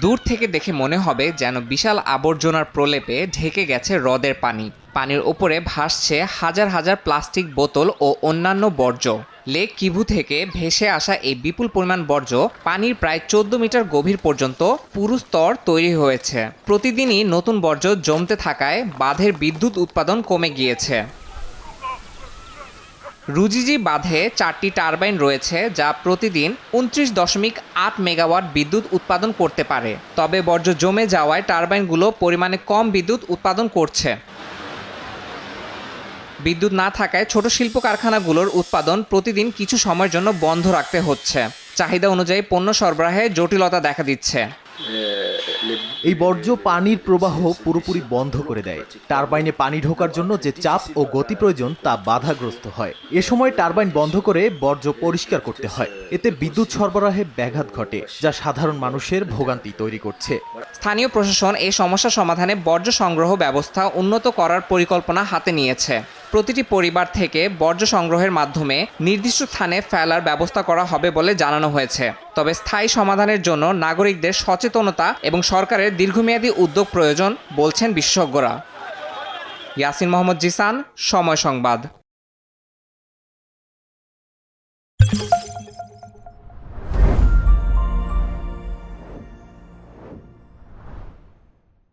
দূর থেকে দেখে মনে হবে যেন বিশাল আবর্জনার প্রলেপে ঢেকে গেছে হ্রদের পানি। পানির ওপরে ভাসছে হাজার হাজার প্লাস্টিক বোতল ও অন্যান্য বর্জ্য। লেক কিভু থেকে ভেসে আসা এই বিপুল পরিমাণ বর্জ্য পানির প্রায় 14 মিটার গভীর পর্যন্ত পুরু স্তর তৈরি হয়েছে। প্রতিদিনই নতুন বর্জ্য জমতে থাকায় বাঁধের বিদ্যুৎ উৎপাদন কমে গিয়েছে। রুজিজি বাঁধে 4টি টারবাইন রয়েছে যা প্রতিদিন 29.8 মেগাওয়াট বিদ্যুৎ উৎপাদন করতে পারে। তবে বর্জ্য জমে যাওয়ায় টারবাইনগুলো পরিমাণে কম বিদ্যুৎ উৎপাদন করছে। বিদ্যুৎ না থাকায় ছোট শিল্প কারখানাগুলোর উৎপাদন প্রতিদিন কিছু সময়ের জন্য বন্ধ রাখতে হচ্ছে। চাহিদা অনুযায়ী পণ্য সরবরাহে জটিলতা দেখা দিচ্ছে। এই বর্জ্য পানির প্রবাহ পুরোপুরি বন্ধ করে দেয়। টারবাইনে পানি ঢোকার জন্য যে চাপ ও গতি প্রয়োজন তা বাধাগ্রস্ত হয়। এ সময় টারবাইন বন্ধ করে বর্জ্য পরিষ্কার করতে হয়। এতে বিদ্যুৎ সরবরাহে ব্যাঘাত ঘটে, যা সাধারণ মানুষের ভোগান্তি তৈরি করছে। স্থানীয় প্রশাসন এই সমস্যা সমাধানে বর্জ্য সংগ্রহ ব্যবস্থা উন্নত করার পরিকল্পনা হাতে নিয়েছে। প্রতিটি পরিবার থেকে বর্জ্য সংগ্রহের মাধ্যমে নির্দিষ্ট স্থানে ফেলার ব্যবস্থা করা হবে বলে জানানো হয়েছে। তবে স্থায়ী সমাধানের জন্য নাগরিকদের সচেতনতা এবং সরকারের দীর্ঘমেয়াদী উদ্যোগ প্রয়োজন বলছেন বিশেষজ্ঞরা। ইয়াসিন মোহাম্মদ জিসান, সময় সংবাদ।